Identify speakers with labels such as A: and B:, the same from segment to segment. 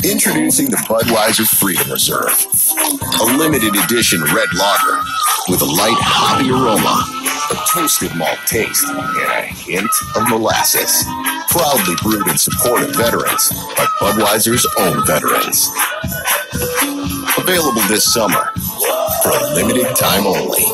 A: Introducing the Budweiser Freedom Reserve, a limited edition red lager with a light hoppy aroma, a toasted malt taste, and a hint of molasses. Proudly brewed in support of veterans by Budweiser's own veterans. Available this summer for a limited time only.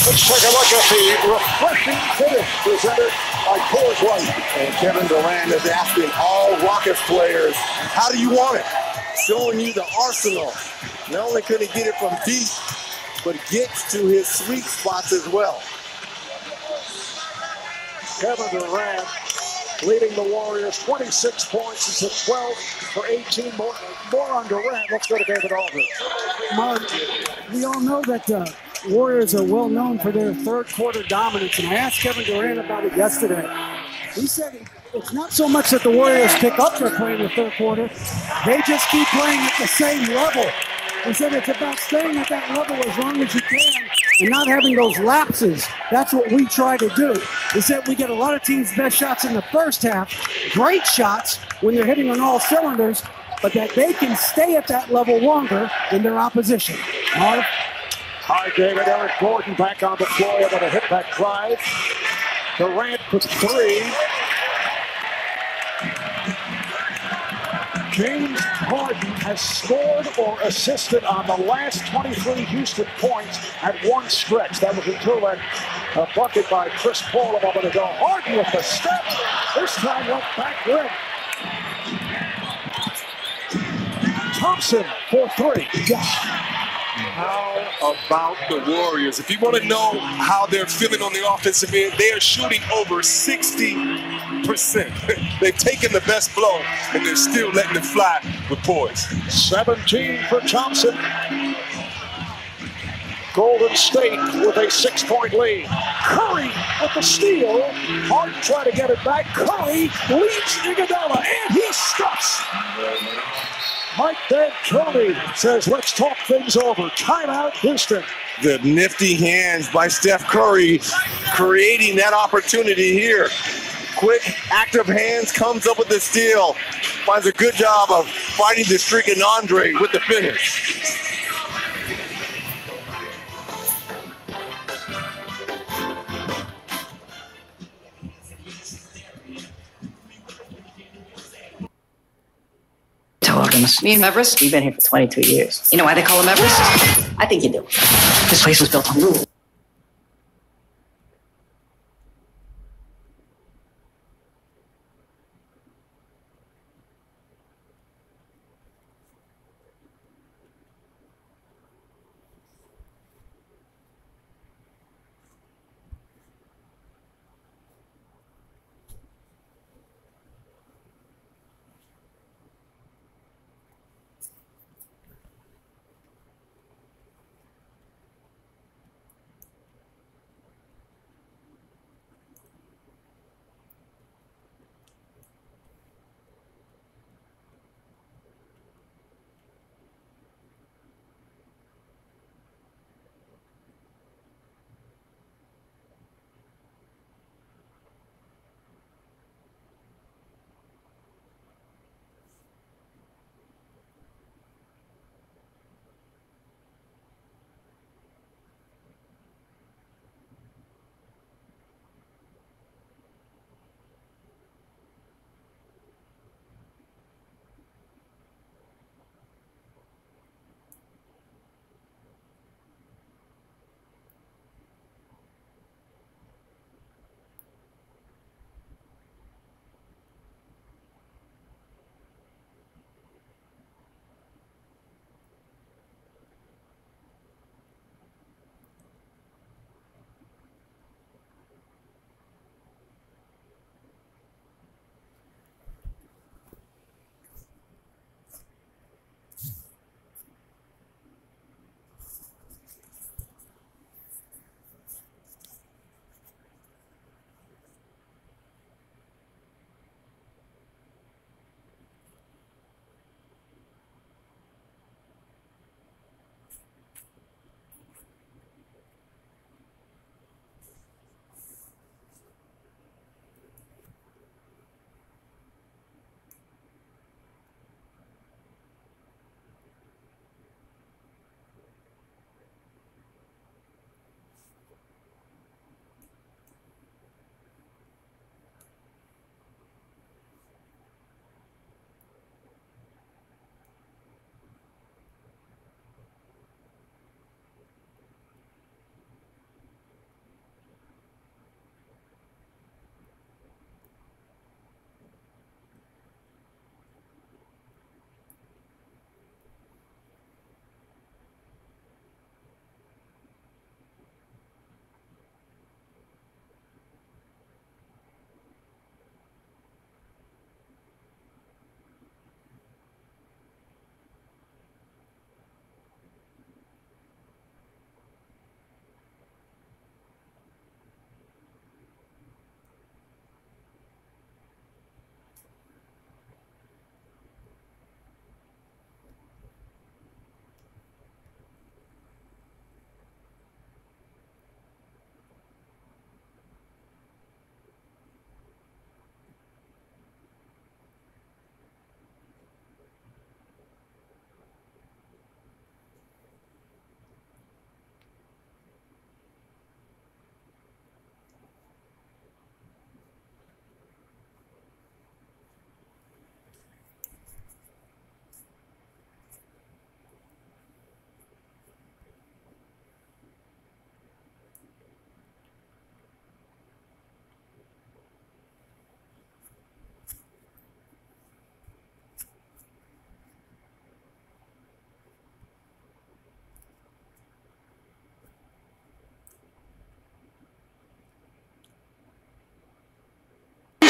B: Let's take a look at the refreshing finish presented by Coors Light.
C: And Kevin Durant is asking all Rockets players, how do you want it? Showing you the arsenal. Not only can he get it from deep, but gets to his sweet spots as well.
B: Kevin Durant leading the Warriors 26 points. He's at 12 for 18. More on Durant. Let's go to David Aldridge.
D: Mark, we all know that the Warriors are well known for their third quarter dominance, and I asked Kevin Durant about it yesterday. He said it's not so much that the Warriors pick up their play in the third quarter, they just keep playing at the same level. He said it's about staying at that level as long as you can and not having those lapses. That's what we try to do. He said we get a lot of teams' best shots in the first half, great shots when they're hitting on all cylinders, but that they can stay at that level longer than their opposition. Marv?
B: Hi, David. Eric Gordon back on the floor, able to hit that drive. Durant for three. James Harden has scored or assisted on the last 23 Houston points at one stretch. That was until that bucket by Chris Paul a moment ago. Harden with the step. This time went back rim. Thompson for three.
E: How about the Warriors? If you want to know how they're feeling on the offensive end, they are shooting over 60%. They've taken the best blow, and they're still letting it fly with poise.
B: 17 for Thompson. Golden State with a 6-point lead. Curry with the steal. Harden trying to get it back. Curry leads Iguodala, and he stuffs. Mike D'Antoni says, let's talk things over. Timeout, Houston.
C: The nifty hands by Steph Curry creating that opportunity here. Quick, active hands, comes up with the steal. Finds a good job of fighting the streak in Andre with the finish.
F: Hawkins. Me and Everest, we've been here for 22 years. You know why they call him Everest? I think you do. This place was built on rules.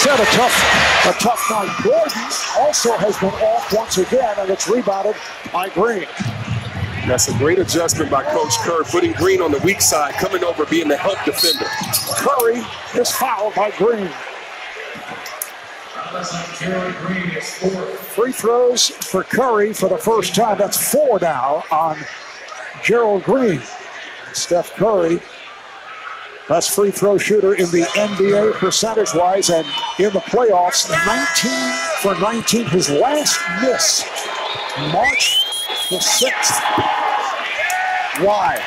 B: Had a tough night. Gordon also has been off once again, and it's rebounded by Green.
E: That's a great adjustment by Coach Kerr, putting Green on the weak side, coming over, being the help defender.
B: Curry is fouled by Green. Free throws for Curry for the first time. That's 4 now on Gerald Green. Steph Curry, best free throw shooter in the NBA percentage-wise, and in the playoffs, 19 for 19. His last miss, March the 6th. Why?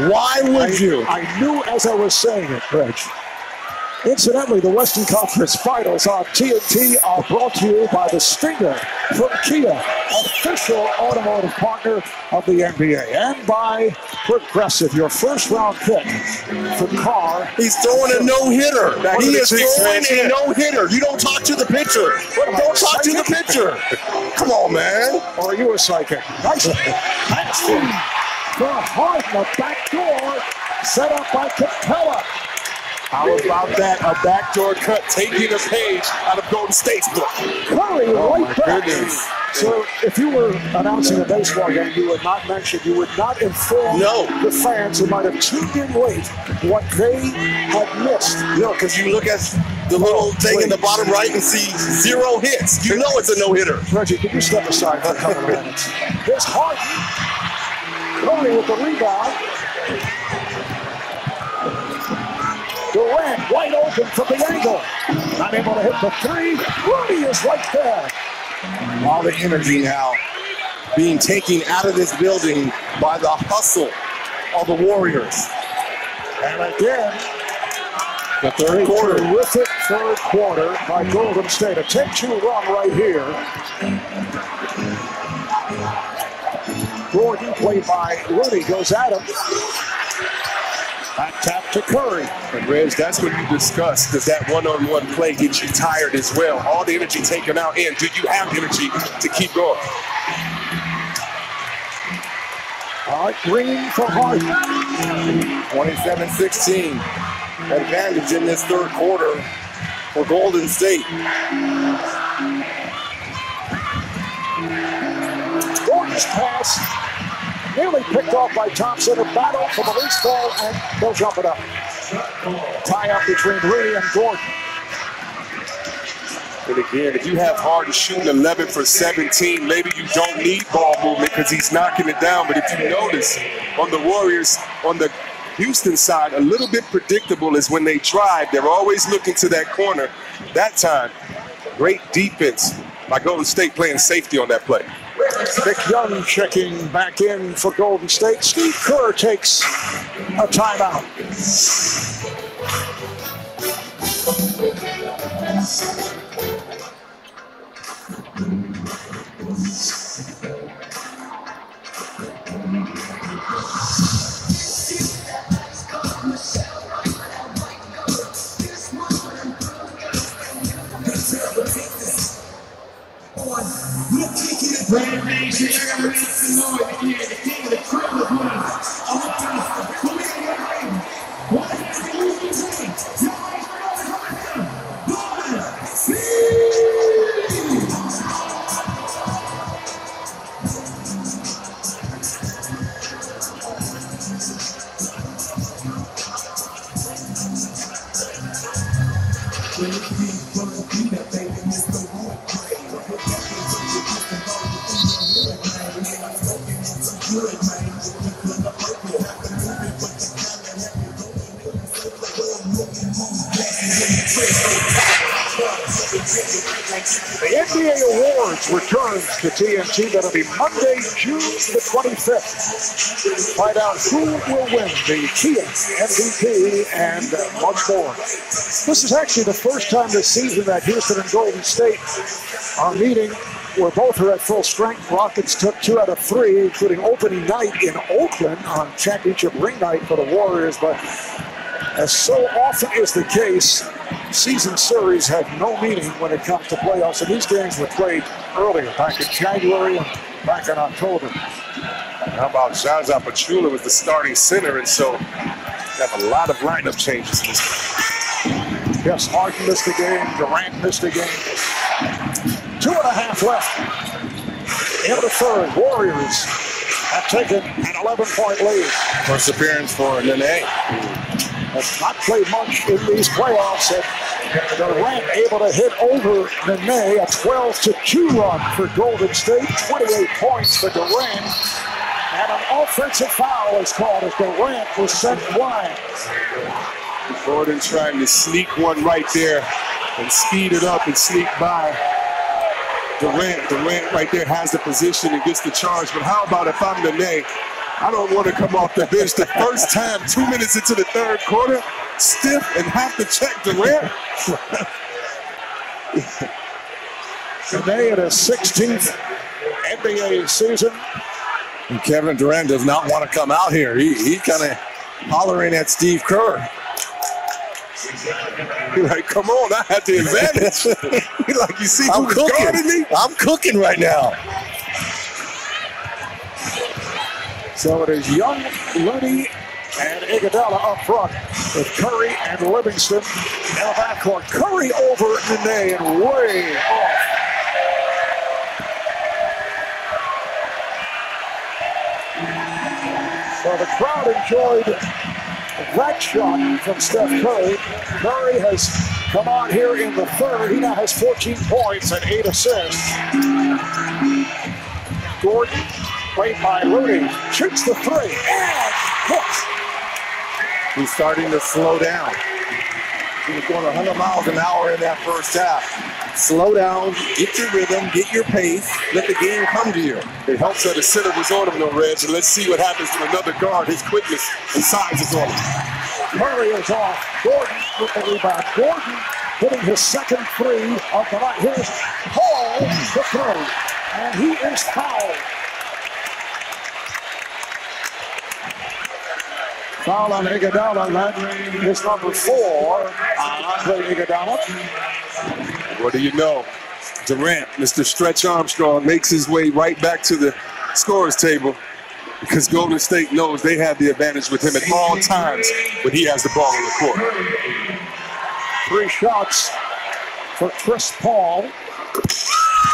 B: Why would you? I knew as I was saying it, Reg. Incidentally, the Western Conference Finals on TNT are brought to you by the Stinger from Kia, official automotive partner of the NBA, and by Progressive, your first-round pick for car.
C: He's throwing a no-hitter. He is throwing a no-hitter. You don't talk to the pitcher. Don't talk to the pitcher. Come on, man.
B: Or are you a psychic? Nice pass for Harden, a back door set up by Capella.
E: How about that? A backdoor cut, taking a page out of Golden State's book.
B: Curry right back. So if you were announcing a baseball game, you would not inform the fans who might have tuned in late what they had missed.
C: No, because you look at the little thing in the bottom right and see 0 hits. You know it's a no-hitter.
B: Reggie, can you step aside for a couple of minutes? Here's Harden. Curry with the rebound. Durant wide open from the angle. Not able to hit the three. Rudy is right there.
C: All the energy now being taken out of this building by the hustle of the Warriors.
B: And again,
C: the third quarter.
B: Terrific third quarter by Golden State. A 10-2 run right here. Gordon, played by Rudy, goes at him. Back tap to Curry.
E: And Reg, that's what you discussed. Does that one-on-one play get you tired as well? All the energy taken out, and do you have energy to keep going?
B: All right, Green for Harden.
C: 27-16. Advantage in this third quarter for Golden State.
B: Gordon's pass. Nearly picked off by Thompson. A battle for the loose ball, and they'll jump it up. Tie up between Rudy and Gordon.
E: And again, if you have Harden shooting 11 for 17, maybe you don't need ball movement because he's knocking it down. But if you notice, on the Warriors, on the Houston side, a little bit predictable is when they drive, they're always looking to that corner. That time, great defense by Golden State playing safety on that play.
B: Vic Young checking back in for Golden State. Steve Kerr takes a timeout. The NBA Awards returns to TNT. That'll be Monday, June the 25th. Find out who will win the Kia MVP and much more. This is actually the first time this season that Houston and Golden State are meeting where both are at full strength. Rockets took 2 out of 3, including opening night in Oakland on championship ring night for the Warriors. But as so often is the case, season series have no meaning when it comes to playoffs, and these games were played earlier, back in January and back in October.
E: How about Zaza Pachulia was the starting center, and so have a lot of lineup changes in this game.
B: Yes, Harden missed the game, Durant missed the game. 2.5 left in the third. Warriors have taken an 11-point lead.
C: First appearance for Nene.
B: Has not played much in these playoffs. And Durant able to hit over Nene, a 12-2 run for Golden State, 28 points for Durant. And an offensive foul is called as Durant was sent wide.
E: Gordon trying to sneak one right there and speed it up and sneak by Durant. Durant right there has the position and gets the charge. But how about if I'm Nene? I don't want to come off the bench the first time, 2 minutes into the third quarter. stiff and have to check Durant.
B: Today in his 16th NBA season.
C: And Kevin Durant does not want to come out here. He kind of hollering at Steve Kerr.
E: He's like, come on, I had the advantage. He's like, you see
C: I'm
E: who's
C: cooking.
E: guarding me?
C: I'm cooking right now.
B: So it is Young, Looney, and Iguodala up front with Curry and Livingston in the backcourt. Curry over Nene and way off. So the crowd enjoyed that shot from Steph Curry. Curry has come on here in the third. He now has 14 points and 8 assists. Gordon, played by Looney, shoots the three and hits.
C: He's starting to slow down. He was going 100 miles an hour in that first half. Slow down, get your rhythm, get your pace, let the game come to you.
E: It helps that the center was on him, though, Reg. And let's see what happens with another guard. His quickness and size is on him.
B: Murray is off. Gordon with the rebound. Gordon hitting his second three of the night. Here's Paul the three, and he is fouled. Foul on Iguodala. That is number 4 on Andre Iguodala.
E: What do you know? Durant, Mr. Stretch Armstrong, makes his way right back to the scorer's table because Golden State knows they have the advantage with him at all times when he has the ball on the court.
B: 3 shots for Chris Paul.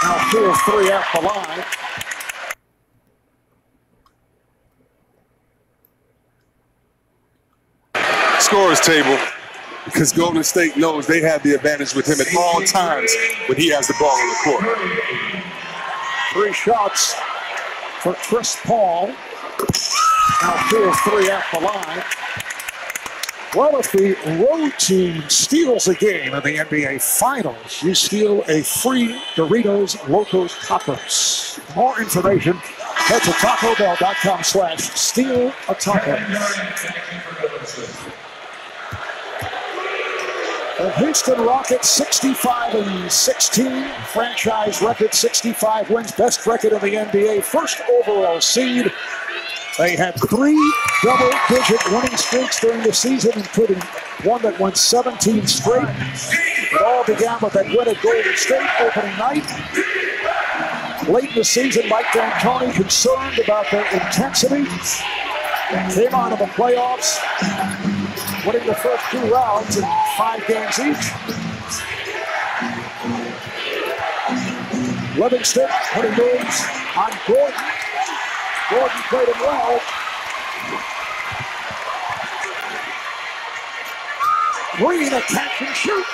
B: Now 2 of 3 at the line.
E: Scorer's table because Golden State knows they have the advantage with him at all times when he has the ball on the court.
B: 3 shots for Chris Paul. Now 2 of 3 at the line. Well, if the road team steals a game in the NBA Finals, you steal a free Doritos Locos Tacos. For more information, head to TacoBell.com/steal-a-taco. The Houston Rockets 65-16, franchise record 65 wins, best record in the NBA, first overall seed. They had 3 double-digit winning streaks during the season, including one that went 17 straight. It all began with that win at Golden State opening night. Late in the season, Mike D'Antoni concerned about their intensity. Came on in the playoffs, winning the first 2 rounds in 5 games each. Livingston, when he moves on Gordon. Gordon played him well. Green, a catch and shoot.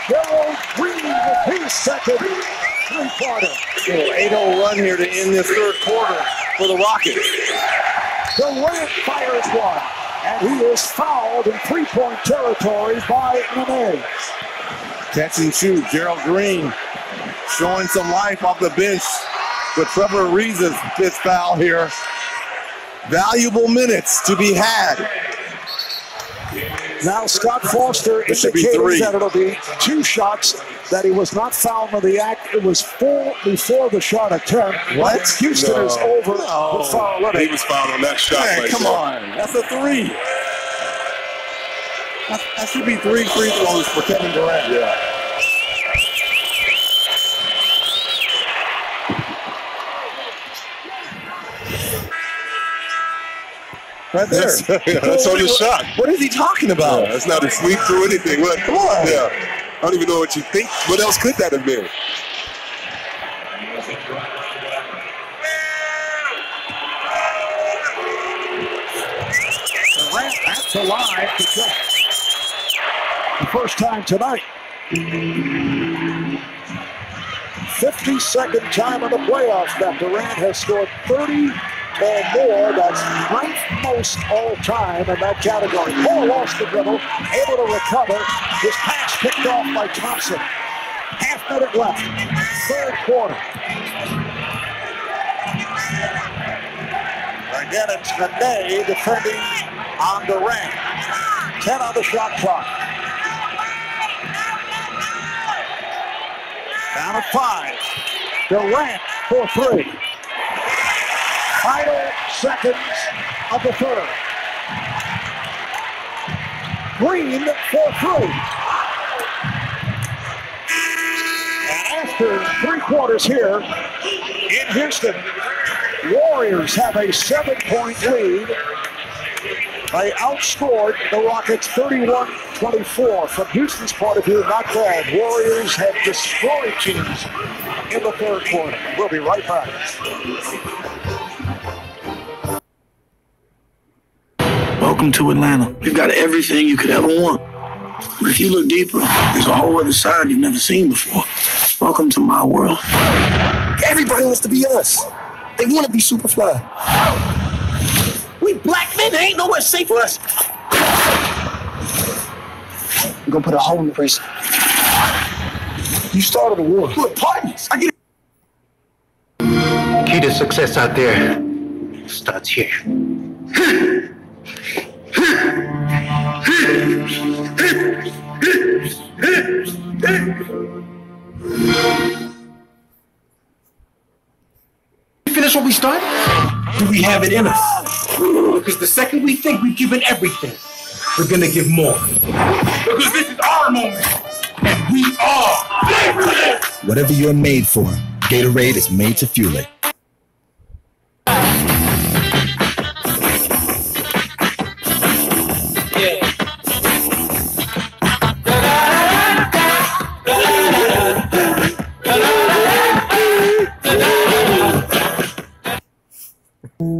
B: Gerald Green with his second three-pointer.
C: 8-0 run here to end this third quarter for the Rockets.
B: Durant fires one, and he is fouled in three-point territory by Nene.
C: Catch and shoot. Gerald Green showing some life off the bench with Trevor Ariza's fifth foul here. Valuable minutes to be had.
B: Now Scott Foster indicated that it'll be 2 shots, that he was not fouled in the act. It was 4 before the shot attempt.
C: What?
B: Houston is over the foul limit.
E: He was fouled on that shot.
C: Hey,
E: right
C: come
E: there.
C: on. That's a 3. That should be 3 free throws for Kevin Durant.
E: Yeah.
C: Right there.
E: That's on the shot.
C: What is he talking about?
E: That's not a sweep through anything. What?
C: Come on.
E: Yeah. I don't even know what you think. What else could that have been?
B: Durant at the line to check. The first time tonight. 52nd time in the playoffs that Durant has scored 30 or more. That's 9th most all time in that category. Paul lost the dribble, able to recover. His pass picked off by Thompson. Half minute left, third quarter. Again, it's Nene defending on Durant. 10 on the shot clock. Down to 5. Durant for 3. Final seconds of the third. Green for 3. And after 3 quarters here in Houston, Warriors have a 7-point lead. They outscored the Rockets 31-24. From Houston's point of view, not bad. Warriors have destroyed teams in the third quarter. We'll be right back.
G: Welcome to Atlanta. We've got everything you could ever want. But if you look deeper, there's a whole other side you've never seen before. Welcome to my world.
H: Everybody wants to be us. They want to be Superfly. We black men, there ain't nowhere safe for us. We're gonna put a hole in the race. You started a war. We're partners. I get it.
I: Key to success out there starts here.
H: Finish what we started? Do we have it in us? Because the second we think we've given everything, we're gonna give more. Because this is our moment, and we are made for this!
J: Whatever you're made for, Gatorade is made to fuel it.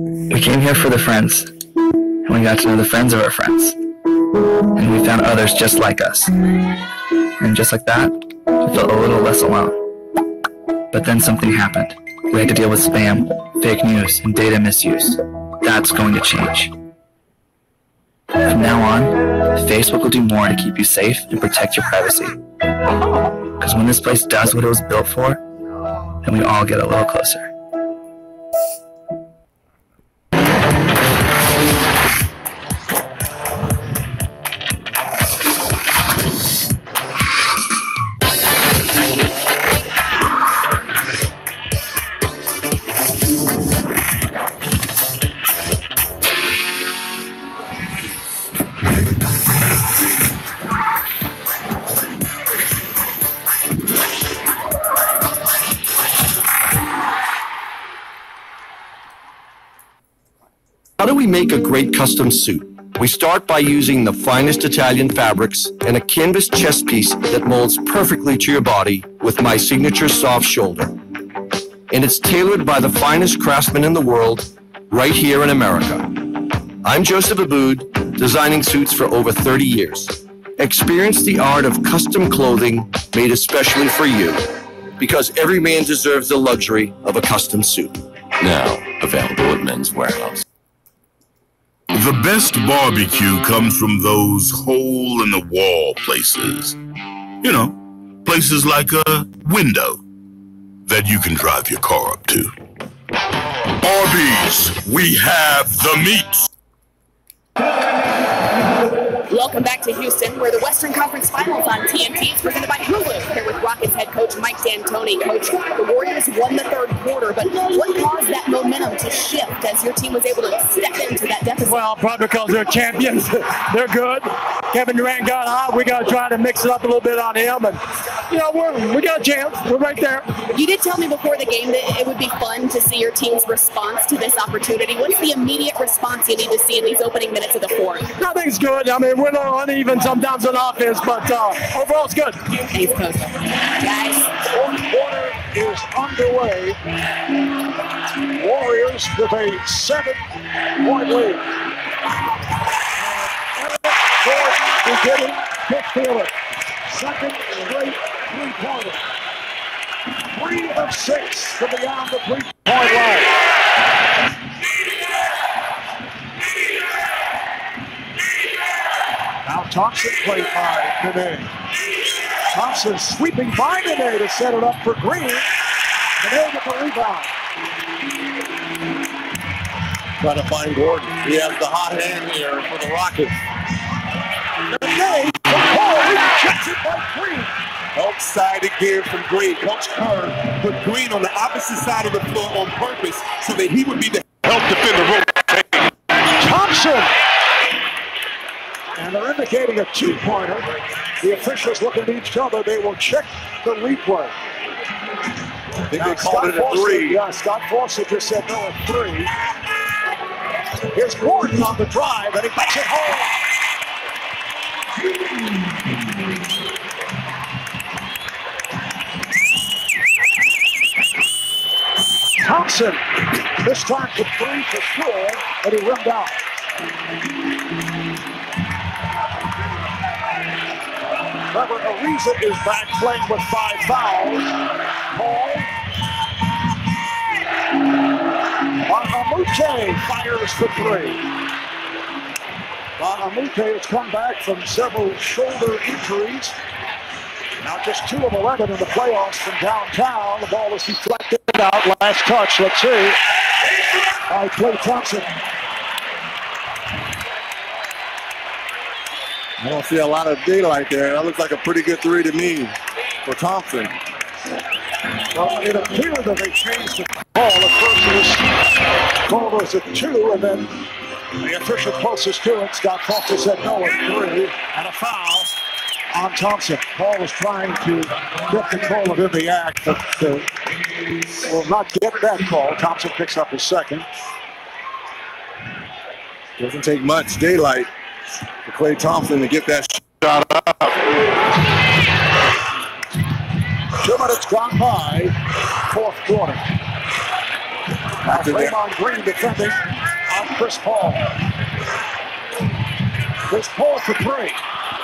F: We came here for the friends, and we got to know the friends of our friends, and we found others just like us. And just like that, we felt a little less alone. But then something happened. We had to deal with spam, fake news, and data misuse. That's going to change. From now on, Facebook will do more to keep you safe and protect your privacy. Because when this place does what it was built for, then we all get a little closer.
K: How do we make a great custom suit? We start by using the finest Italian fabrics and a canvas chest piece that molds perfectly to your body with my signature soft shoulder. And it's tailored by the finest craftsmen in the world, right here in America. I'm Joseph Aboud, designing suits for over 30 years. Experience the art of custom clothing made especially for you, because every man deserves the luxury of a custom suit.
A: Now available at Men's Warehouse.
L: The best barbecue comes from those hole-in-the-wall places. You know, places like a window that you can drive your car up to. Arby's, we have the meats.
M: Welcome back to Houston, where the Western Conference Finals on TNT is presented by Hulu. Here with Rockets head coach Mike D'Antoni. Coach, the Warriors won the third quarter, but what caused that momentum to shift as your team was able to step into that deficit?
N: Well, probably because they're champions. They're good. Kevin Durant got hot. We got to try to mix it up a little bit on him. And, you know, we got a chance. We're right there.
M: You did tell me before the game that it would be fun to see your team's response to this opportunity. What's the immediate response you need to see in these opening minutes of the fourth?
N: I think it's good. I mean, we're a little uneven sometimes on offense, but overall it's good.
M: Thanks, Coach. Guys,
B: fourth quarter is underway. Warriors with a 7-point lead. Gordon beginning to feel it. Second straight three-pointer. 3 of 6 from beyond the three-point line. Now Thompson played by Nene. Thompson sweeping by Nene to set it up for Green. Nene with the rebound.
C: Trying to find Gordon. He has the hot hand here for the Rockets.
B: Rejected by Green.
E: Outside again from Green. Coach Kerr put Green on the opposite side of the floor on purpose so that he would be the help defender rotating.
B: Thompson. And they're indicating a two-pointer. The officials look at each other. They will check the replay.
C: I think they called it a three.
B: Yeah, Scott Fawcett just said no at three. Here's Gordon on the drive, and he puts it home. Thompson, this time for three for sure, and he rimmed out. Remember, Ariza is back playing with 5 fouls. Paul. Amute fires for three. Amute has come back from several shoulder injuries. Now just 2 of 11 in the playoffs from downtown. The ball is deflected out. Last touch. Let's see. By Klay Thompson.
C: I don't see a lot of daylight there. That looks like a pretty good three to me for Thompson.
B: Well, it appeared that they changed the call. The first was at 2, and then the official closest to it, Scott Fawcett, said no at 3, and a foul on Thompson. Paul was trying to get control of in the act, but will not get that call. Thompson picks up his second.
C: Doesn't take much daylight for Klay Thompson to get that shot up.
B: 2 minutes gone by, 4th quarter. Now Draymond Green defending on Chris Paul. Chris Paul for 3.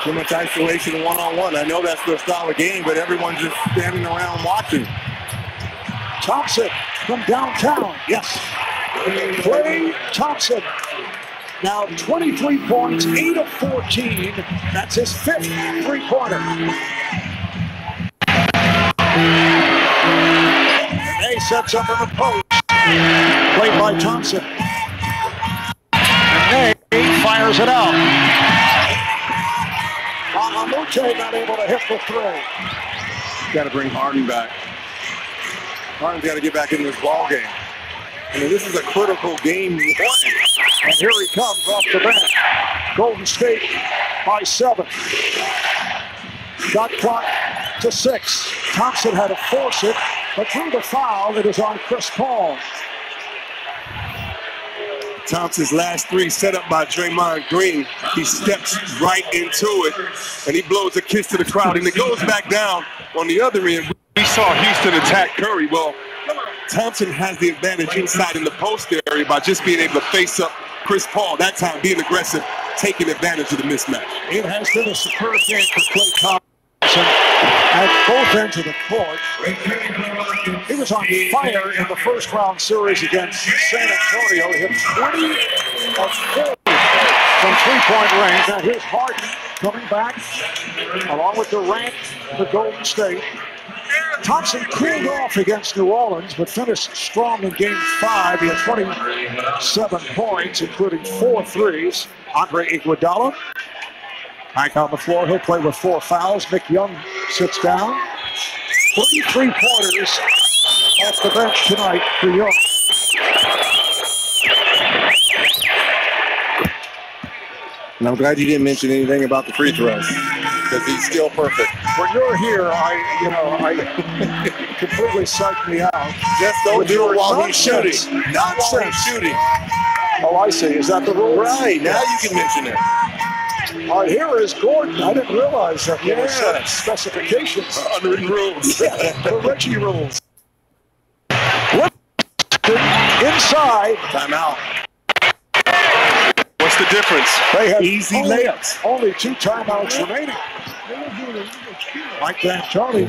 C: Too much isolation one-on-one. I know that's their style of game, but everyone's just standing around watching.
B: Thompson from downtown. Yes. Klay Thompson. Now 23 points, 8 of 14. That's his 5th three-pointer. They sets up in the post. Played by Thompson. And Ney fires it out. Amute not able to hit the 3.
C: Got to bring Harden back. Harden's got to get back in this ball game. I mean, this is a critical game.
B: And here he comes off the bench. Golden State by 7. Shot clock to 6. Thompson had to force it, but through the foul, it is on Chris Paul.
E: Thompson's last 3 set up by Draymond Green. He steps right into it, and he blows a kiss to the crowd, and it goes back down on the other end. We saw Houston attack Curry. Well, Thompson has the advantage inside in the post area by just being able to face up Chris Paul, that time being aggressive, taking advantage of the mismatch.
B: It has been a superb game for Klay Thompson at both ends of the court. He was on fire in the first round series against San Antonio. He hit 20 of 40 from three-point range. Now here's Harden coming back along with Durant for Golden State. Thompson cooled off against New Orleans, but finished strong in Game 5. He had 27 points, including 4 threes. Andre Iguodala back on the floor. He'll play with 4 fouls. Mick Young sits down. 3 three-pointers off the bench tonight for Young.
C: And I'm glad you didn't mention anything about the free throws, because he's still perfect.
B: When you're here, I completely psyched me out.
C: Just don't do it while he's shooting.
B: Nonsense.
C: Shooting.
B: Oh, I see. Is that the rule?
C: Right. Now you can mention it.
B: All right, here is Gordon. I didn't realize that there were certain specifications.
E: Unwritten rules.
B: The Reggie rules. Inside.
C: Timeout.
E: What's the difference?
B: They have
E: easy layups.
B: Only 2 timeouts remaining. Mike D'Antoni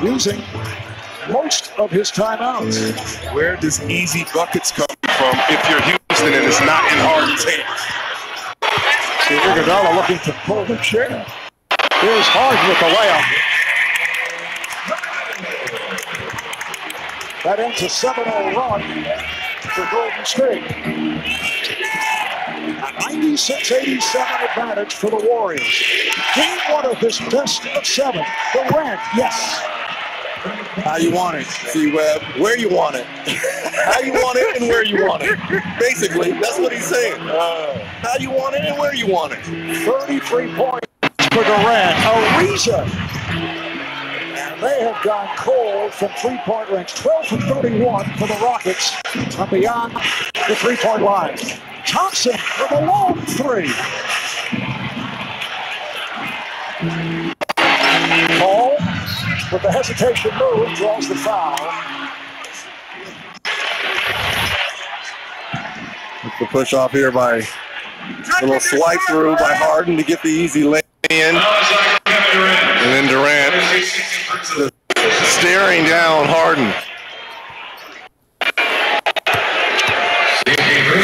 B: using most of his timeouts.
E: Where does easy buckets come from if you're Houston and it's not in Harden's hands?
B: Iguodala looking to pull the trigger. Here's Harden with the layup. That ends a 7-0 run for Golden State. A 96-87 advantage for the Warriors. Game one of this best of 7. Durant, yes.
C: How you want it, C-Web, where you want it. How you want it and where you want it. Basically, that's what he's saying. How you want it and where you want it.
B: 33 points for Durant. Ariza. And they have gone cold from three-point range. 12 from 31 for the Rockets from beyond the three-point line. Thompson with a long three. Paul with the hesitation move draws the foul.
C: It's the push off here by a little swipe through by Harden to get the easy lay in. And then Durant staring down Harden.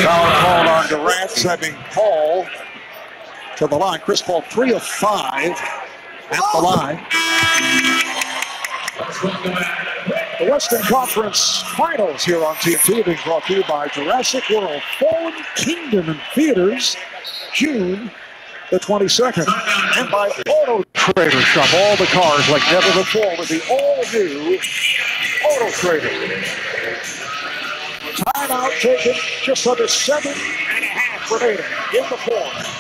B: Foul called on Durant, sending Paul to the line. Chris Paul 3 of 5 at the line. The Western Conference Finals here on TNT being brought to you by Jurassic World Fallen Kingdom in theaters June the 22nd. And by Auto Trader. Shop all the cars like never before with the all-new Auto Trader. Timeout taken, just under 7.5 remaining in the fourth.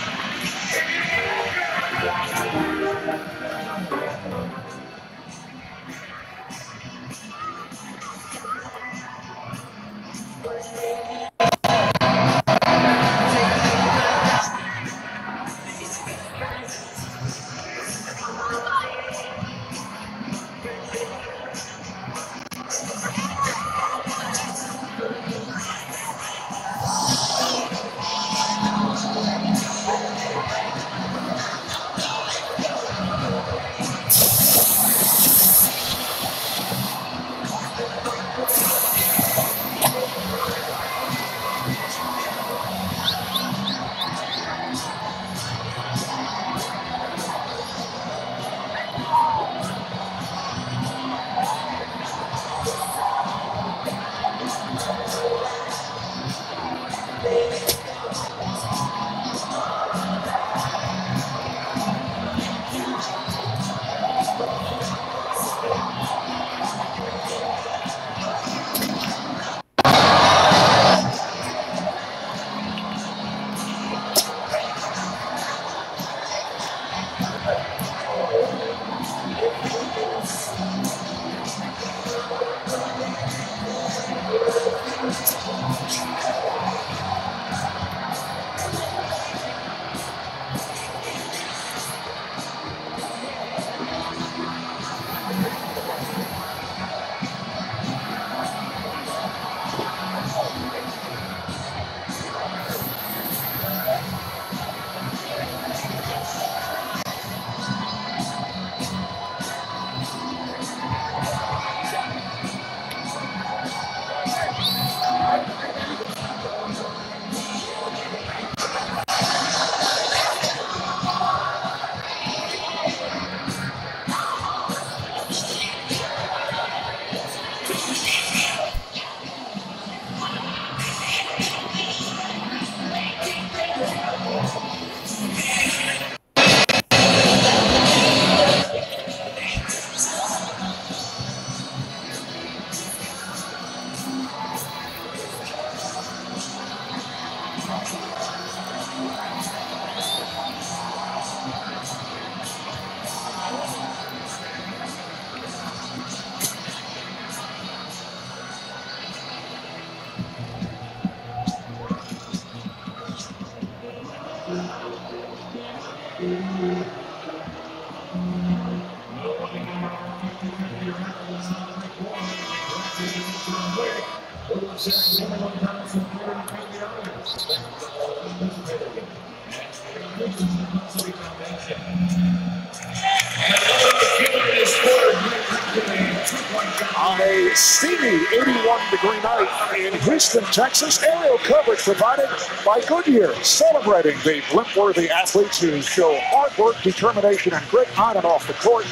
B: On a steamy 81-degree night in Houston, Texas, aerial coverage provided by Goodyear, celebrating the blimp-worthy athletes who show hard work, determination, and grit on and off the court.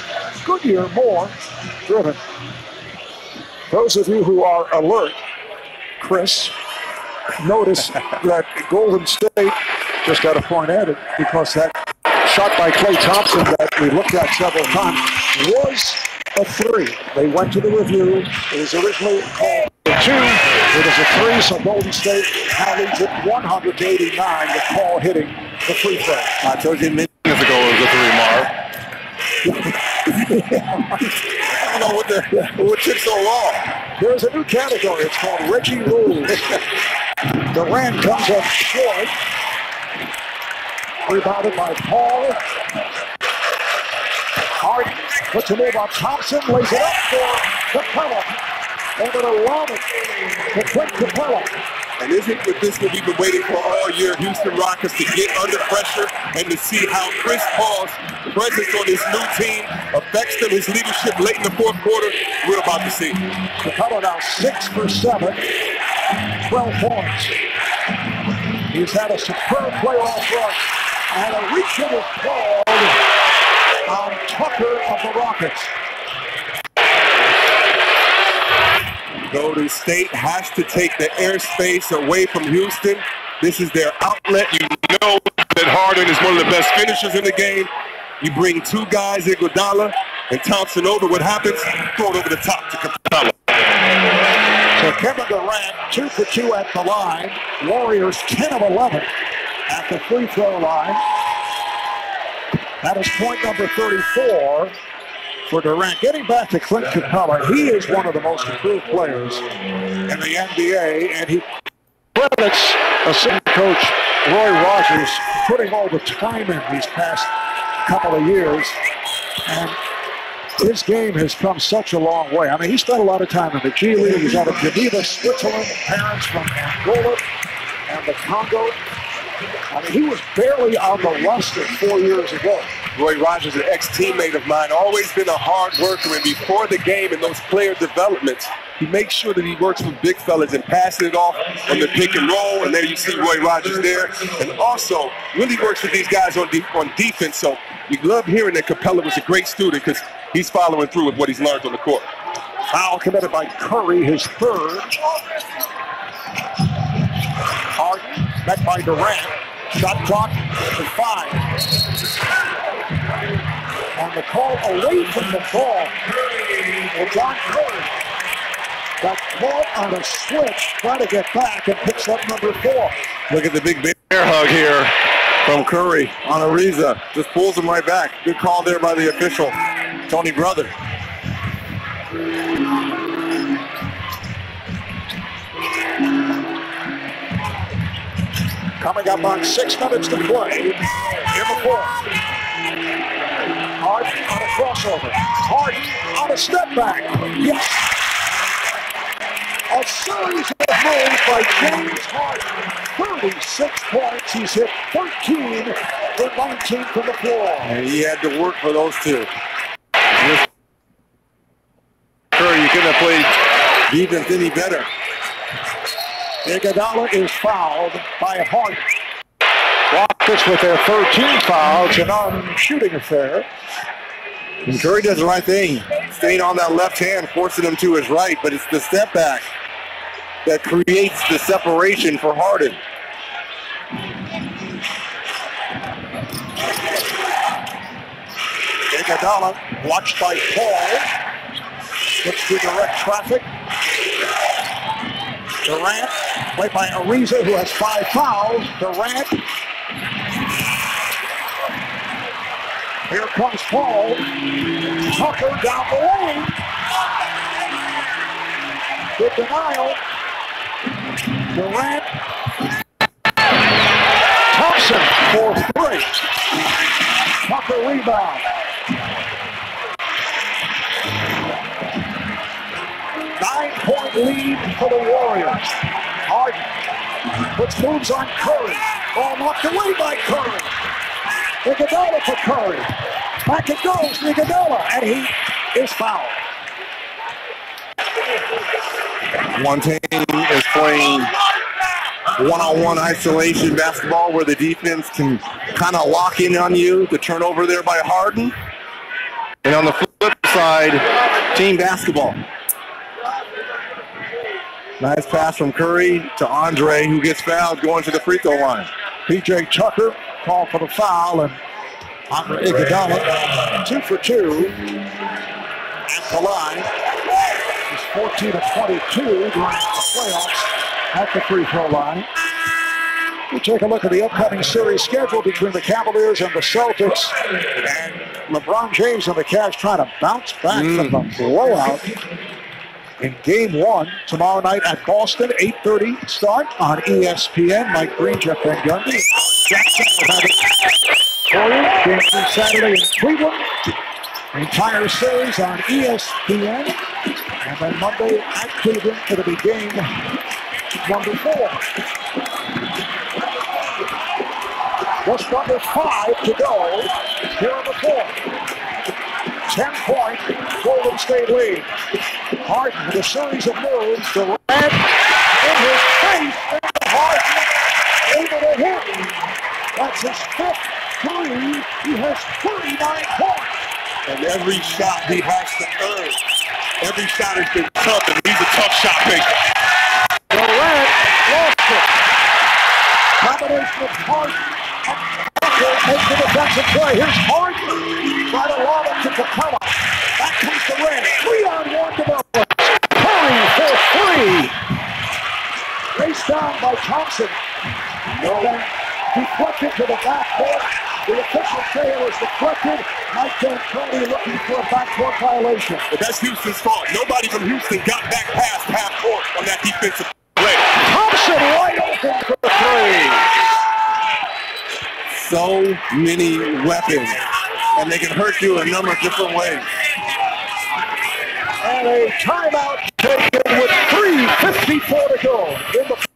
B: Goodyear, more driven. Those of you who are alert, Chris, notice that Golden State just got a point added because that shot by Klay Thompson that we looked at several times was a three. They went to the review. It was originally called a two. It is a three, so Golden State now leads it 100-89 with Paul hitting the free throw.
C: I told you minutes ago it was a three, Marv. I don't know what took so long.
B: There's a new category. It's called Reggie Rules. Durant comes up short. Rebounded by Paul. Harden puts a move on Thompson, lays it up for Capella. They're going to lob it to Clint Capella.
E: And isn't this what we've been waiting for all year? Houston Rockets to get under pressure and to see how Chris Paul's presence on his new team affects them, his leadership late in the fourth quarter. We're about to see.
B: Capella now 6 for 7, 12 points. He's had a superb playoff run. And a reach-in is called on Tucker of the Rockets.
E: Golden State has to take the airspace away from Houston. This is their outlet. You know that Harden is one of the best finishers in the game. You bring two guys, Iguodala and Thompson over. What happens? Throw it over the top to Capella.
B: So Kevin Durant, 2 for 2 at the line. Warriors 10 of 11 at the free throw line. That is point number 34 for Durant. Getting back to Clint Capella, he is one of the most improved players in the NBA, and he credits assistant coach Roy Rogers putting all the time in these past couple of years, and his game has come such a long way. I mean, he spent a lot of time in the G League. He's out of Geneva, Switzerland, parents from Angola and the Congo. I mean, he was barely on the roster 4 years ago.
E: Roy Rogers, an ex-teammate of mine, always been a hard worker, and before the game and those player developments, he makes sure that he works with big fellas and passes it off on the pick and roll, and there you see Roy Rogers there. And also, really works with these guys on defense, so we love hearing that Capella was a great student because he's following through with what he's learned on the court.
B: Foul committed by Curry, his third. Harden, met by Durant. Shot clock to 5. And the call away from the ball. Well, John Curry got caught on a switch, trying to get back and picks up number 4.
C: Look at the big bear hug here from Curry on Ariza. Just pulls him right back. Good call there by the official, Tony Brother.
B: Coming up on 6 minutes to play in the fourth. Harden on a crossover. Harden on a step back. Yes. A series of moves by James Harden. 36 points. He's hit 13 for 19 from the floor.
C: And he had to work for those two. Curry, you couldn't have played defense any better.
B: Iguodala is fouled by Harden. Rockets with their 13 fouls, an on-shooting affair.
C: And Curry does the right thing, staying on that left hand, forcing him to his right, but it's the step back that creates the separation for Harden.
B: Iguodala watched by Paul. Looks to direct traffic. Durant, played by Ariza, who has 5 fouls. Durant. Here comes Paul. Tucker down the lane. Good denial. Durant. Thompson for 3. Tucker rebound. 9-point lead for the Warriors. Harden puts moves on Curry. Ball knocked away by Curry. Iguodala for Curry. Back it goes, Iguodala, and he is fouled.
C: One team is playing one-on-one isolation basketball where the defense can kind of lock in on you. The turnover there by Harden. And on the flip side, team basketball. Nice pass from Curry to Andre, who gets fouled going to the free throw line.
B: P.J. Tucker called for the foul, and Andre Iguodala 2 for 2 at the line. He's 14 of 22 during the playoffs at the free throw line. We take a look at the upcoming series schedule between the Cavaliers and the Celtics. And LeBron James and the Cavs trying to bounce back from the blowout in Game 1 tomorrow night at Boston, 8:30 start on ESPN. Mike Green, Jeff Van Gundy, Jackson will have it for you. Game 3 Saturday in Cleveland. The entire series on ESPN. And then Monday at Cleveland, it'll be game number 4. Just under 5 to go here in the fourth. 10-point Golden State lead. Harden with a series of moves. Durant in his face. And Harden able to hit. That's his 5th three. He has 39 points.
E: And every shot he has to earn. Every shot has been tough, and he's a tough shot maker.
B: Durant lost it. Combination of Harden. Makes the defensive play. Here's Harden. Try to lob it to Capella. Back comes Durant. 3-on-1 development. Curry for 3. Raced down by Thompson. And then deflected to the backcourt. The official say it was deflected. Mike D'Antoni looking for a backcourt violation.
E: But that's Houston's fault. Nobody from Houston got back past half court on that defensive play.
B: Thompson wide open for 3.
C: So many weapons, and they can hurt you a number of different ways.
B: And a timeout taken with 3:54 to go in the fourth.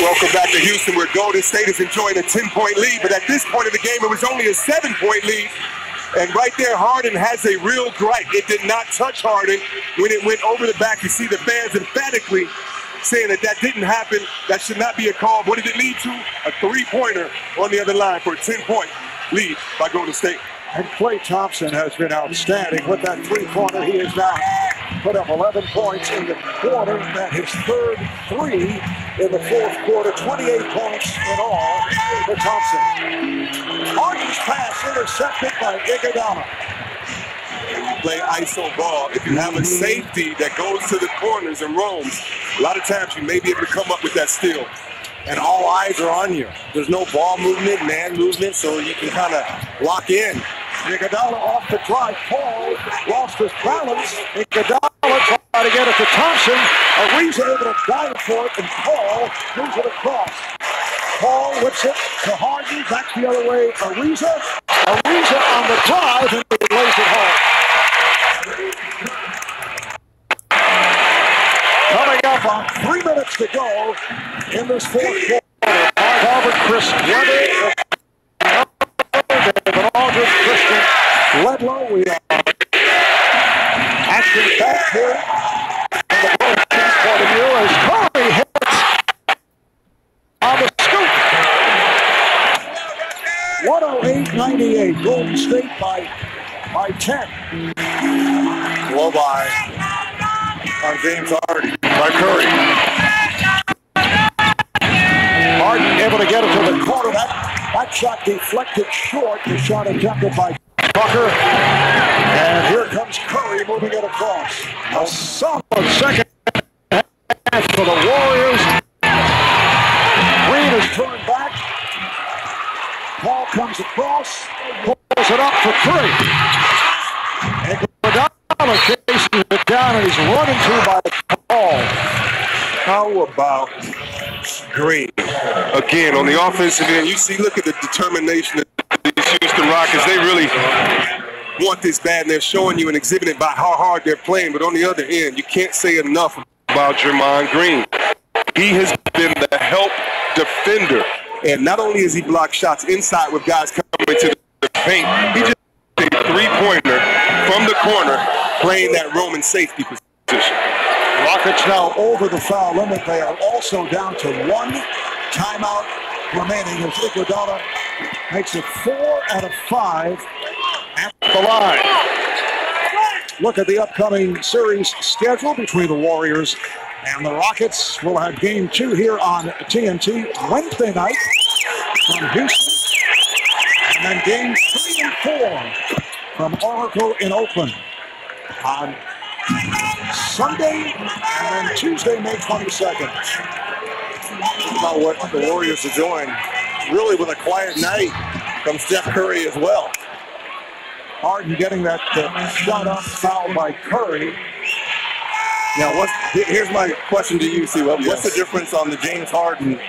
E: Welcome back to Houston, where Golden State is enjoying a 10-point lead, but at this point of the game, it was only a 7-point lead. And right there, Harden has a real gripe. It did not touch Harden when it went over the back. You see the fans emphatically saying that that didn't happen. That should not be a call. What did it lead to? A three-pointer on the other line for a 10-point lead by Golden State.
B: And Klay Thompson has been outstanding with that three-pointer. He has now put up 11 points in the quarter. That his third three in the fourth quarter. 28 points in all for Thompson. Harden's pass intercepted by Iguodala.
E: Play ISO ball. If you have a safety that goes to the corners and roams, a lot of times you may be able to come up with that steal.
C: And all eyes are on you. There's no ball movement, man movement, so you can kind of lock in.
B: Iguodala off the drive. Paul lost his balance. Iguodala trying to get it to Thompson. Ariza able to dive for it, and Paul moves it across. Paul whips it to Harden. Back the other way. Ariza on the drive, and he lays it home. Coming up on 3 minutes to go in this fourth quarter. Mark Albert, Chris Webber, David Aldridge, Christian Ledlow. We are acting back here from the Bulls' point of view as Curry hits on the scoop. 108-98. Golden State by 10.
C: Blow by on James Harden by Curry.
B: Harden able to get it to the corner. That shot deflected short. The shot attempted by Tucker. And here comes Curry moving it across. A solid second half for the Warriors. Green is turned back. Paul comes across. Pulls it up for three. And Iguodala chases it down, and he's running through by Paul.
E: How about Green? Again, on the offensive end, you see, look at the determination of these Houston Rockets. They really want this bad, and they're showing you and exhibiting by how hard they're playing. But on the other end, you can't say enough about Jermaine Green. He has been the help defender. And not only has he blocked shots inside with guys coming to the paint, he just did a three-pointer from the corner, playing that Roman safety position.
B: Rockets now over the foul limit. They are also down to one timeout remaining as Iguodala makes it 4 out of 5 at the line. Look at the upcoming series schedule between the Warriors and the Rockets. We'll have game 2 here on TNT Wednesday night from Houston. And then games 3 and 4 from Oracle in Oakland on Sunday and then Tuesday, May 22nd.
C: About what the Warriors are doing. Really with a quiet night from Steph Curry as well.
B: Harden getting that shot up, foul by Curry.
C: Now, here's my question to you, C. What's the difference on the James Harden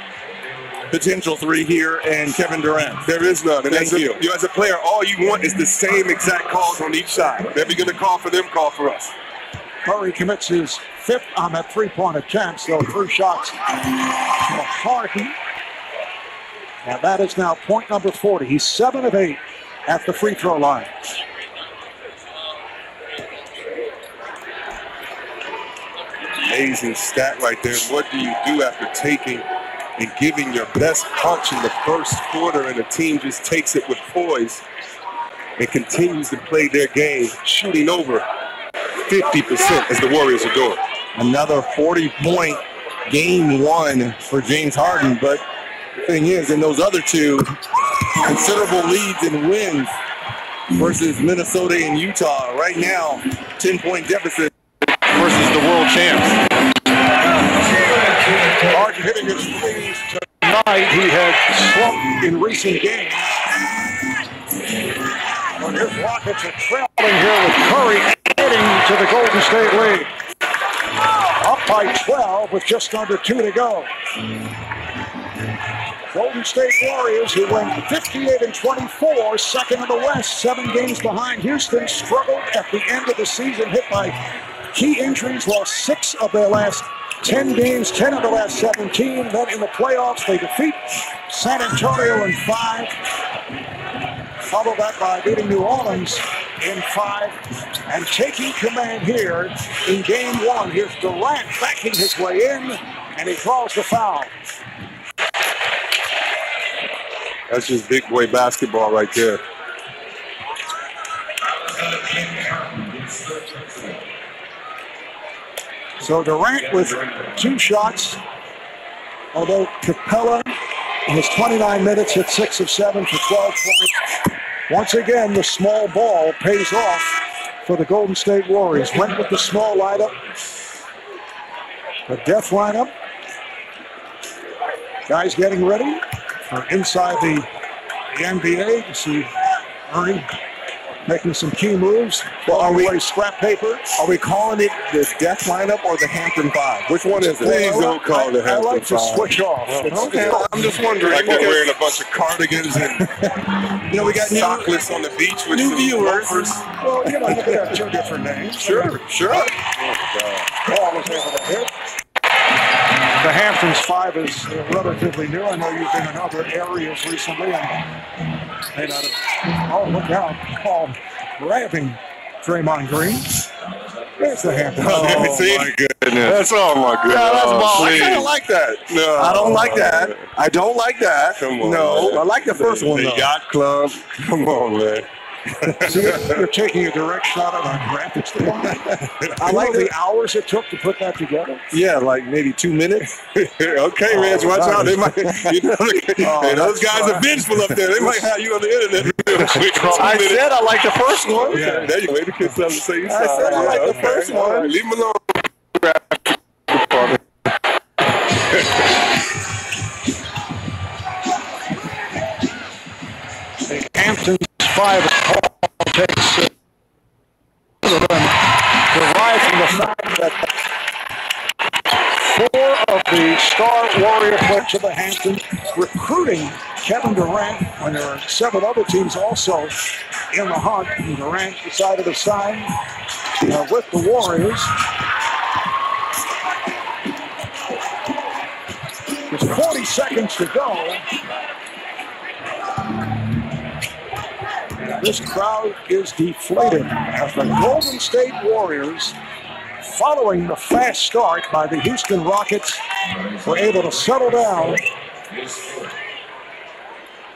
C: potential three here and Kevin Durant?
E: There is none. And
C: Thank you.
E: As a player, all you want is the same exact calls on each side. If you're going to call for them, call for us.
B: Curry commits his 5th on that three-point attempt, so 3 shots for Harden. And that is now point number 40. He's 7 of 8 at the free throw line.
E: Amazing stat right there. What do you do after taking and giving your best punch in the first quarter, and the team just takes it with poise and continues to play their game, shooting over 50% as the Warriors are doing.
C: Another 40-point game 1 for James Harden, but the thing is, in those other 2, considerable leads and wins versus Minnesota and Utah. Right now, 10-point deficit versus the world champs.
B: Harden hitting his threes tonight. He had slumped in recent games. But his Rockets are trailing here with Curry heading to the Golden State lead. Up by 12 with just under 2 to go. Golden State Warriors, who went 58-24, second in the West, 7 games behind Houston, struggled at the end of the season, hit by key injuries, lost 6 of their last 10 games, 10 of the last 17. Then in the playoffs, they defeat San Antonio in 5. Follow that by beating New Orleans in 5. And taking command here in game 1. Here's Durant backing his way in, and he calls the foul.
E: That's just big boy basketball right there.
B: So Durant with 2 shots, although Capella in his 29 minutes hit 6 of 7 for 12 points. Once again, the small ball pays off for the Golden State Warriors. Went with the small lineup, the death lineup. Guys getting ready for inside the NBA. You see Ernie making some key moves.
C: Well, are we
B: scrap paper?
C: Are we calling it the death lineup or the Hampton 5? Which one is it?
E: Please don't call it the Hampton 5.
B: I like to switch off.
C: Okay, I'm just wondering.
E: Like they're wearing a bunch of cardigans and
C: we got
E: sockless on the beach with
C: new viewers.
B: Well, you could have 2 different names.
C: Sure.
B: Ball was able to hit. The Hamptons 5 is relatively new. I know you've been in other areas recently and may not have. Oh, look out. Called grabbing Draymond Green. There's the Hamptons.
E: Oh, my goodness. That's my goodness.
C: Yeah, that's ball.
E: Please.
C: I kind of like that.
E: No.
C: I don't like that. I don't like that.
E: Come on.
C: No.
E: Man.
C: I like the first one,
E: The
C: though.
E: Yacht Club. Come on, man.
B: See, you're taking a direct shot at our graphics department. I like the hours it took to put that together.
C: Yeah, like maybe 2 minutes.
E: Okay, Reg, watch out. They might, those guys are vengeful up there. They might have you on the internet.
C: I said I like the first one.
E: Yeah, there you go. Maybe kids something to say.
C: I said I like the first one.
E: Right, leave them alone.
B: The Hamptons 5 takes derived from the fact that 4 of the star Warrior players of the Hamptons recruiting Kevin Durant when there are several other teams also in the hunt. And Durant decided to sign with the Warriors. There's 40 seconds to go. This crowd is deflated as the Golden State Warriors, following the fast start by the Houston Rockets, were able to settle down,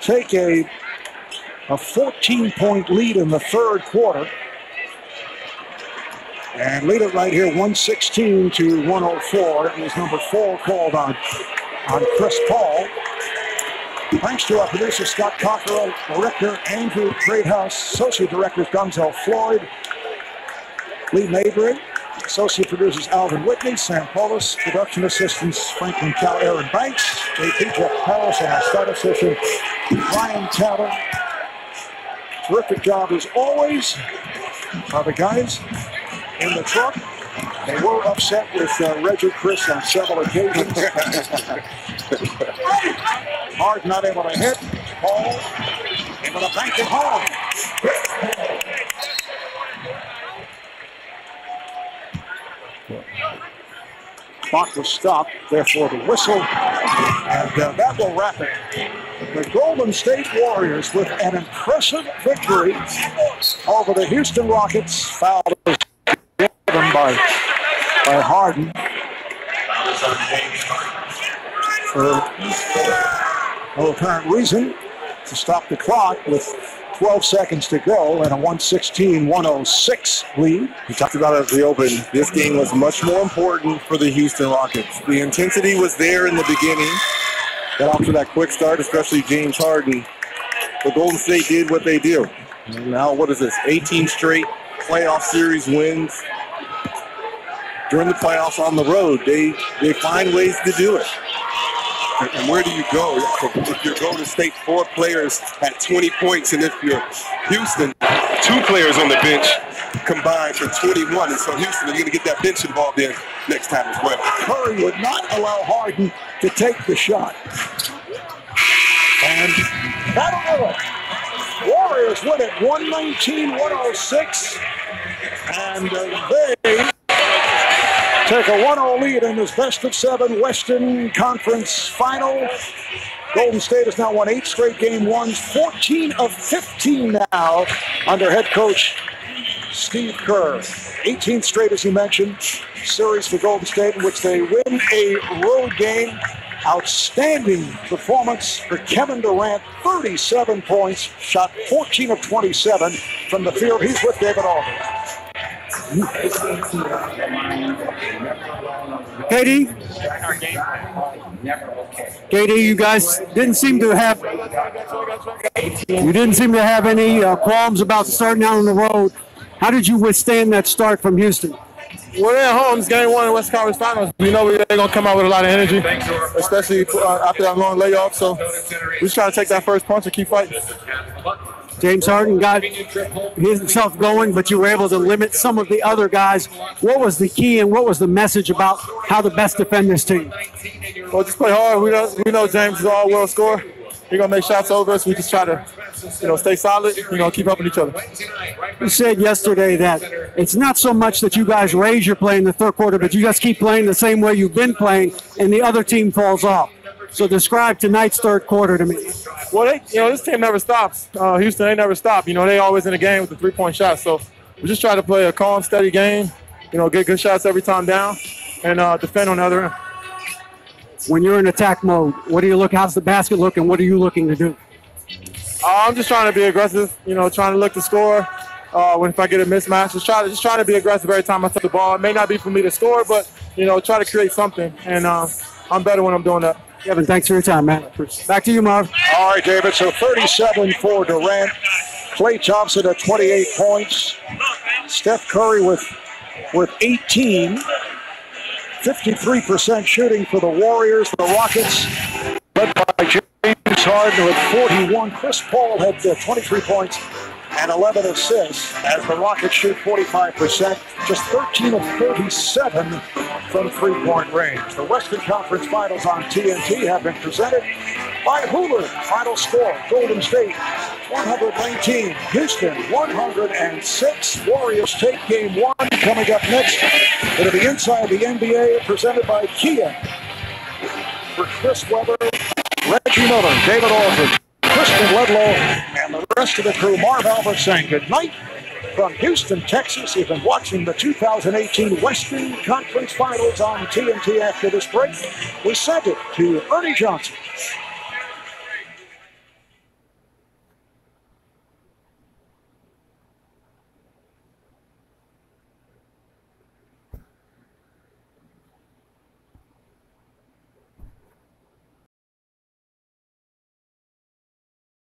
B: take a 14-point lead in the 3rd quarter, and lead it right here 116 to 104. It was number 4 called on Chris Paul. Thanks to our producer, Scott Cockrell, director, Andrew Greathouse, associate directors, Gonzalo Floyd, Lee Mabry, associate producers, Alvin Whitney, Sam Paulus, production assistants, Franklin Cal, Aaron Banks, AP Jeff Harris, and our stat assistant, Ryan Taylor. Terrific job as always by the guys in the truck. They were upset with Reggie Chris on several occasions. Harden not able to hit. Paul able to bank it home. Clock was stopped, therefore the whistle, and that will wrap it. The Golden State Warriors with an impressive victory over the Houston Rockets. Foul is given by Harden. For no apparent reason, to stop the clock with 12 seconds to go and a 116-106 lead.
C: We talked about it as we opened. This game was much more important for the Houston Rockets. The intensity was there in the beginning. Got off to that quick start, especially James Harden. The Golden State did what they do. And now, what is this? 18 straight playoff series wins. During the playoffs on the road, they find ways to do it.
E: And where do you go? If you're Golden State, 4 players at 20 points, and if you're Houston, 2 players on the bench combined for 21. And so Houston is going to get that bench involved in next time as well.
B: Curry would not allow Harden to take the shot. And that'll do it. Warriors win it 119-106. And they take a 1-0 lead in this best-of-7 Western Conference Final. Golden State has now won 8 straight game ones, 14 of 15 now under head coach Steve Kerr. 18th straight, as you mentioned, series for Golden State in which they win a road game. Outstanding performance for Kevin Durant, 37 points, shot 14 of 27 from the field. He's with David Aldridge.
D: KD, you guys didn't seem to have any qualms about starting out on the road. How did you withstand that start from Houston?
O: We're at home. It's game 1 in West Conference Finals. We know we're going to come out with a lot of energy, especially after that long layoff. So we just try to take that first punch and keep fighting.
D: James Harden got himself going, but you were able to limit some of the other guys. What was the key and what was the message about how to best defend this team?
O: Well, just play hard. We know James is an all-world scorer. He's going to make shots over us. We just try to, stay solid, keep helping each other.
D: You said yesterday that it's not so much that you guys raise your play in the third quarter, but you just keep playing the same way you've been playing, and the other team falls off. So describe tonight's third quarter to me.
O: Well, this team never stops. Houston, they never stop. They always in the game with the three-point shot. So we just try to play a calm, steady game, get good shots every time down, and defend on the other end.
D: When you're in attack mode, how's the basket look, and what are you looking to do?
O: I'm just trying to be aggressive, trying to look to score. If I get a mismatch, just trying to be aggressive every time I touch the ball. It may not be for me to score, but, try to create something. And I'm better when I'm doing that.
D: Kevin, thanks for your time, man. Back to you, Marv.
B: All right, David, so 37 for Durant. Klay Thompson at 28 points. Steph Curry with 18. 53% shooting for the Warriors. The Rockets, led by James Harden with 41. Chris Paul had 23 points and 11 assists as the Rockets shoot 45%, just 13 of 37 from three-point range. The Western Conference Finals on TNT have been presented by Hulu. Final score, Golden State 119, Houston 106. Warriors take game 1. Coming up next, it'll be Inside the NBA presented by Kia. For Chris Webber, Reggie Miller, David Aldridge, Kristen Ledlow, and the rest of the crew, Marv Albert saying good night from Houston, Texas. You've been watching the 2018 Western Conference Finals on TNT. After this break, we send it to Ernie Johnson.